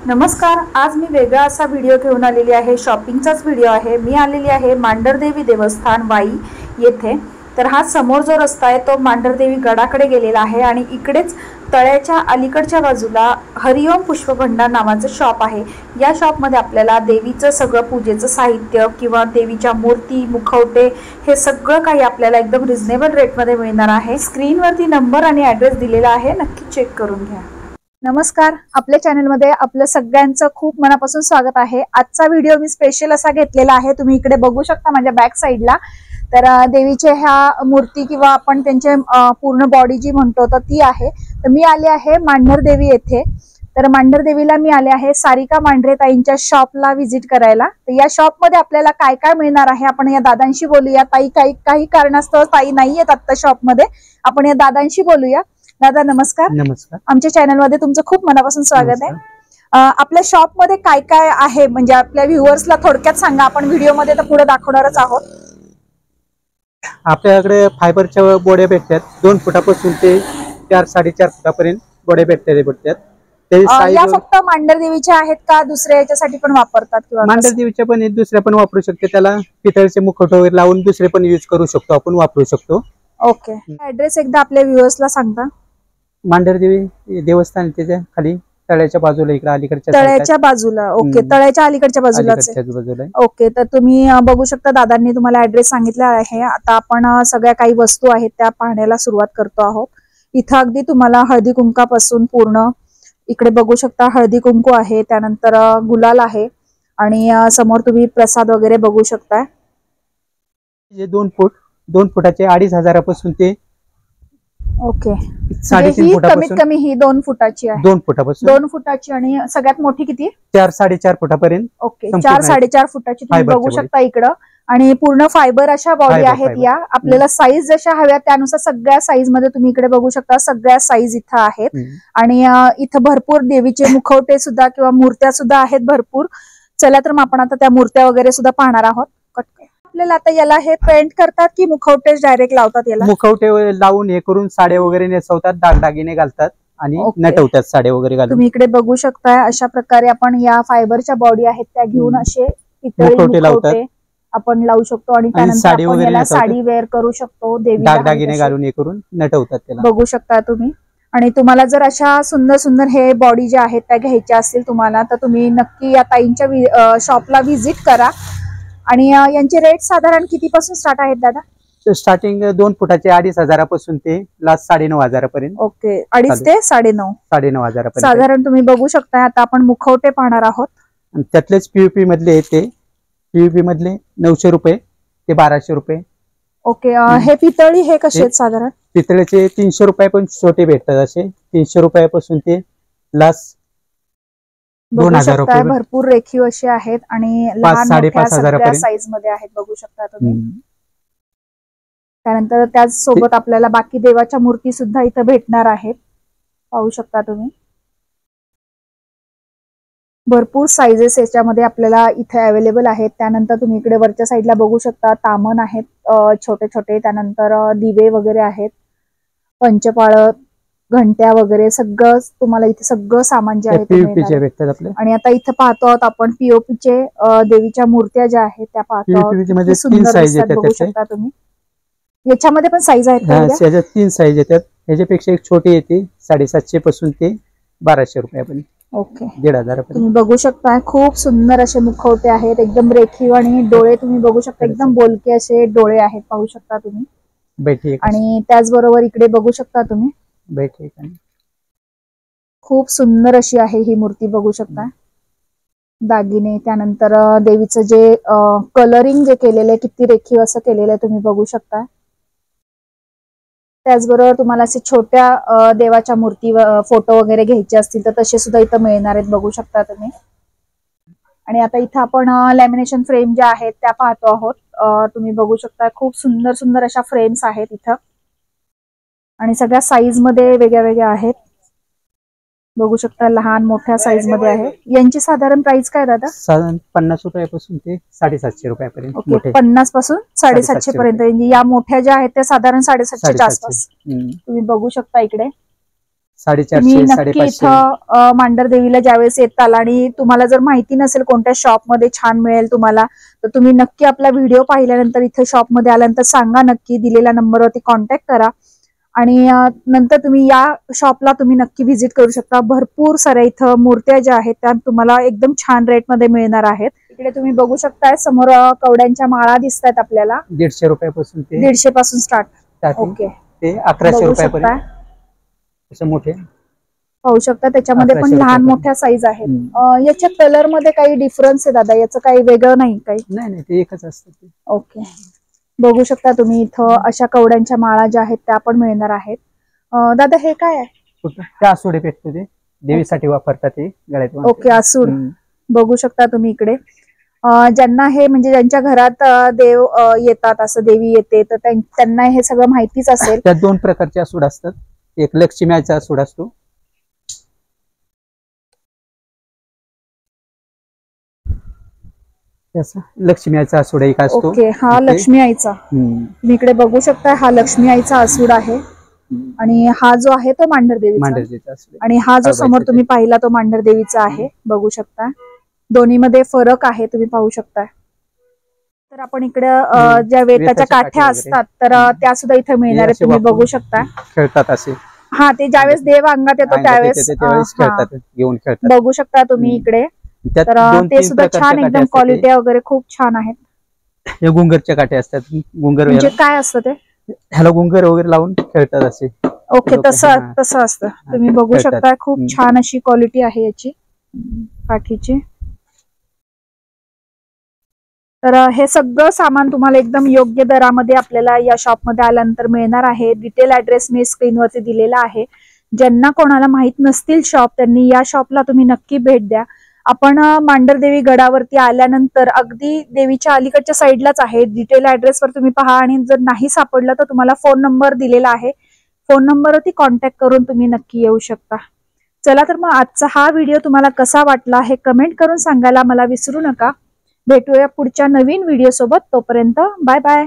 नमस्कार, आज मी वेगळा असा व्हिडिओ घेऊन आलेली आहे। शॉपिंगचाच व्हिडिओ आहे। मी आलेली आहे मांढरदेवी देवस्थान वाई येथे। तर हा समोर जो रस्ता आहे तो मांढरदेवी गडाकडे गेलेला आहे आणि इकडेच तळ्याच्या अलीकडच्या बाजूला हरिओम पुष्पभंडार नावाचं शॉप आहे। या शॉपमध्ये आपल्याला देवीचं सगळं पूजेचं साहित्य किंवा देवीच्या मूर्ती, मुखवटे हे सगळं काही आपल्याला एकदम रिजनेबल रेटमध्ये मिळणार आहे। स्क्रीनवरती नंबर आणि ॲड्रेस दिलेला आहे, नक्की चेक करून घ्या। नमस्कार, आपल्या चॅनलमध्ये आपलं सगळ्यांचं खूप मनापासून स्वागत आहे। आजचा व्हिडिओ मी स्पेशल असा घेतलेला आहे। तुम्ही इकडे बघू शकता माझ्या बॅक साइडला। तर देवीचे ह्या मूर्ती किंवा आपण त्यांचे पूर्ण बॉडी जी म्हणतो तर ती आहे। तर मी आले आहे मांढरदेवी येथे। तर मांढरदेवीला मी आले आहे सारिका मांढरे ताईंच्या शॉपला व्हिजिट करायला। तर या शॉपमध्ये आपल्याला काय काय मिळणार आहे आपण या दादांशी बोलूया। ताई काही कारणास्तव ताई नाही आहेत आता शॉपमध्ये, आपण या दादांशी बोलूया। दादा नमस्कार। नमस्कार, आमच्या चॅनल मध्ये तुमचं खूप मनापासून स्वागत आहे। आपल्या शॉप मध्ये काय काय आहे म्हणजे आपल्या व्ह्युअर्सला थोडक्यात सांगा। आपण व्हिडिओ मध्ये तर पुढे दाखवणारच आहोत। आपल्याकडे फायबरच्या बोड्या भेटतात 2 फुटापासून ते 4-4.5 फुटापर्यंत बोड्या भेटतात। ते या फक्त मांढरदेवीच्या आहेत का दुसऱ्या याच्यासाठी पण वापरतात किंवा मांढरदेवीच्या पण दुसऱ्या पण वापरू शकते। त्याला पितळचे मुखवटे वगैरे लावून दुसरे पण यूज करू शकतो, आपण वापरू शकतो। ओके, ऍड्रेस एकदा आपल्या व्ह्युअर्सला सांगता। मांढरदेवी देवस्थान त्याच्या खाली तळ्याच्या बाजूला इकडे अलीकडच्या तळ्याच्या बाजूला। ओके, तळ्याच्या अलीकडच्या बाजूला। ओके, तर तुम्ही बघू शकता दादांनी तुम्हाला ऍड्रेस सांगितला आहे। आता आपण सगळ्या काही वस्तू आहेत त्या पाहण्याला सुरुवात करतो आहोत। इथं अगदी तुम्हाला हळदी कुंकापासून पूर्ण इकडे बघू शकता हळदी कुंकू आहे, त्यानंतर गुलाल आहे आणि समोर तुम्ही प्रसाद वगैरे बघू शकता। 2 फुटाचे 2,500 पासून ते ओके 3.5 फुटापासून कमीत कमी ही 2 फुटाची आहे। 2 फुटापासून 2 फुटाची आणि सगळ्यात मोठी किती? 4-4.5 फुटापर्यंत। ओके, 4-4.5 फुटाची तुम्ही बघू शकता इकडं। आणि पूर्ण फायबर अशा बॉडी आहेत या। आपल्याला साईज जशा हव्या त्यानुसार सगळ्या साईज मध्ये तुम्ही इकडे बघू शकता, सगळ्या साईज इथं आहेत। आणि इथं भरपूर देवीचे मुखवटे सुद्धा किंवा मूर्त्या सुद्धा आहेत भरपूर। चला तर मग आपण आता त्या मूर्त्या वगैरे सुद्धा पाहणार आहोत। आपल्याला आता याला हे पेंट करतात की मुखवटे डायरेक्ट लावतात? याला मुखवटे लावून हे करून साड्या वगैरे नेसवतात, दागदागिने घालतात आणि नटवतात साड्या वगैरे घालून। तुम्ही इकडे बघू शकता अशा प्रकारे आपण या फायबरच्या बॉडी आहेत त्या घेऊन असे मुखवटे आपण लावू शकतो आणि त्यानंतर आपण याला साडी वेअर करू शकतो, देवी दागदागिने घालून हे करून नटवतात त्याला। बघू शकता तुम्ही। आणि तुम्हाला जर अशा सुंदर सुंदर हे बॉडी ज्या आहेत त्या घ्यायच्या असतील तुम्हाला तर तुम्ही नक्की या ताईंच्या शॉपला व्हिजिट करा। आणि यांचे रेट साधारण कितीपासून स्टार्ट आहेत दादा? स्टार्टिंग 2 फुटाचे 2,500 पासून ते लास्ट 9,500 पर्यंत। ओके, 2.5 ते 9,500 साधारण तुम्ही बघू शकता। आता आपण मुखवटे पाहणार आहोत। त्यातलेच पीयूपी मधले येते, पीयूपी मधले 900 रुपये ते 1200 रुपये। ओके, हे पितळी हे कसे आहेत साधारण? पितळेचे 300 रुपये पण छोटे भेटतात, असे 300 रुपयापासून ते लास्ट 2,000 रुपये। भरपूर रेखीव असे आहेत आणि लहान मोठ्या सगळ्या साईज मध्ये आहेत, बघू शकता तुम्ही। त्यानंतर त्याच सोबत आपल्याला बाकी देवाच्या मूर्ती सुद्धा इथं भेटणार आहेत, पाहू शकता तुम्ही। भरपूर साइजेस याच्यामध्ये आपल्याला इथे अवेलेबल आहेत। त्यानंतर तुम्ही इकडे वरच्या साईडला बघू शकता तामन आहेत छोटे छोटे, त्यानंतर दिवे वगैरे आहेत, पंचपाळ, घंट्या वगैरे सगळं तुम्हाला इथे सगळं सामान जे आहे ते भेटतात आपले। आणि आता इथे पाहतो आहोत आपण पीओपीचे देवीच्या मूर्त्या ज्या आहेत त्या पाहतो आहोत। सुंदर साईज येतात, बघू शकता तुम्ही। याच्यामध्ये पण साईज आहेत का? याच्यात 3 साईज येतात। याच्यापेक्षा एक छोटी येते 750 पासून ते 1200 रुपयापर्यंत। ओके, 1,500 पर्यंत। तुम्ही बघू शकता खूप सुंदर असे मुखवटे आहेत, एकदम रेखीव आणि डोळे तुम्ही बघू शकता एकदम बोलके असे डोळे आहेत, पाहू शकता तुम्ही। बैठी आणि त्याचबरोबर इकडे बघू शकता तुम्ही बैठी खूप सुंदर अशी आहे ही मूर्ती, बघू शकता। दागिने, त्यानंतर देवीचं जे कलरिंग जे केलेलं आहे किती रेखीव असं केलेलं आहे तुम्ही बघू शकता। त्याचबरोबर तुम्हाला असे छोट्या देवाच्या मूर्ती फोटो वगैरे घ्यायचे असतील तर तसे सुद्धा इथं मिळणार आहेत, बघू शकता तुम्ही। आणि आता इथं आपण लॅमिनेशन फ्रेम ज्या आहेत त्या पाहतो आहोत। तुम्ही बघू शकता खूप सुंदर सुंदर अशा फ्रेम्स आहेत इथं आणि सगळ्या साईज मध्ये वेगळ्या वेगळ्या आहेत, बघू शकता लहान मोठ्या साईज मध्ये आहे। यांची साधारण प्राइस काय दादा? साधारण 50 रुपयापासून ते 750 रुपयापर्यंत। ओके, 50 पासून 750 पर्यंत। या मोठ्या ज्या आहेत त्या साधारण 750 च्या आसपास तुम्ही बघू शकता इकडे। 450 नक्की 550. इथं मांढर देवीला ज्यावेळेस येताल आणि तुम्हाला जर माहिती नसेल कोणत्या शॉप मध्ये छान मिळेल तुम्हाला, तर तुम्ही नक्की आपला व्हिडिओ पाहिल्यानंतर इथे शॉप मध्ये आल्यानंतर सांगा, नक्की दिलेल्या नंबरवरती कॉन्टॅक्ट करा आणि नंतर तुम्ही या शॉपला तुम्ही नक्की व्हिजिट करू शकता. भरपूर साऱ्या इथं मूर्त्या ज्या आहेत त्या तुम्हाला एकदम छान रेट मध्ये मिळणार आहेत. इकडे तुम्ही बघू शकताय समोर कवड्यांच्या माळा दिसत आहेत आपल्याला. 150 रुपयापासून ते 150 पासून स्टार्ट. ओके, ते 1100 रुपयापर्यंत असं मोठे पाहू शकता. त्याच्यामध्ये पण लहान मोठ्या साईज आहेत. याच्या कलर मध्ये काही डिफरन्स आहे दादा? याचं काही वेगळं नाही काही? नाही, ते एकच असतं. ओके, बघू शकता तुम्ही इथं अशा कवड्यांच्या माळा ज्या आहेत त्या पण मिळणार आहेत. दादा हे काय आहे? ते आसुडे भेटतो, ते देवीसाठी वापरतात ते गळ्यात. ओके, आसूड बघू शकता तुम्ही इकडे. ज्यांना हे म्हणजे ज्यांच्या घरात देव येतात, असं देवी येते, तर त्यांना हे सगळं माहितीच असेल. त्यात 2 प्रकारचे आसूड असतात. एक लक्ष्मीचा आसूड असतो, लक्ष्मी आईचा आसूड एक असतो. ओके, हा लक्ष्मी आईचा. तुम्ही इकडे बघू शकता, हा लक्ष्मी आईचा आसूड आहे आणि हा जो आहे तो मांढर देवीचा. आणि हा जो समोर तुम्ही पाहिला तो मांढर देवीचा आहे. बघू शकता दोन्ही मध्ये फरक आहे, तुम्ही पाहू शकता. तर आपण इकडे ज्या वेताच्या काठ्या असतात तर त्या सुद्धा इथे मिळणार आहेत, तुम्ही बघू शकता. खेळतात असे. हा, ते ज्यावेळेस देव अंगात येतो त्यावेळेस खेळतात, घेऊन खेळतात. बघू शकता तुम्ही इकडे. तर ते सुद्धा छान एकदम क्वालिटी वगैरे खूप छान आहेत. हे गुंगरच्या काठ्या असतात. गुंगर म्हणजे काय असतं ते? ह्याला गुंगर वगैरे लावून खेळतात असे. ओके, तसं असतं. तुम्ही बघू शकता खूप छान अशी क्वालिटी आहे याची काठीची. तर हे सगळं सामान तुम्हाला एकदम योग्य दरामध्ये आपल्याला या शॉपमध्ये आल्यानंतर मिळणार आहे. डिटेल ऍड्रेस मी स्क्रीनवरती दिलेला आहे. ज्यांना कोणाला माहित नसतील शॉप, त्यांनी या शॉपला तुम्ही नक्की भेट द्या. आपण मांढरदेवी गडावरती आल्यानंतर अगदी देवीच्या अलीकडच्या साईडलाच आहे. डिटेल ऍड्रेसवर तुम्ही पहा आणि जर नाही सापडलं तर तुम्हाला फोन नंबर दिलेला आहे. फोन नंबरवरती कॉन्टॅक्ट करून तुम्ही नक्की येऊ शकता. चला तर मग आजचा हा व्हिडिओ तुम्हाला कसा वाटला हे कमेंट करून सांगायला मला विसरू नका. भेटूया पुढच्या नवीन व्हिडिओ सोबत. तोपर्यंत बाय बाय.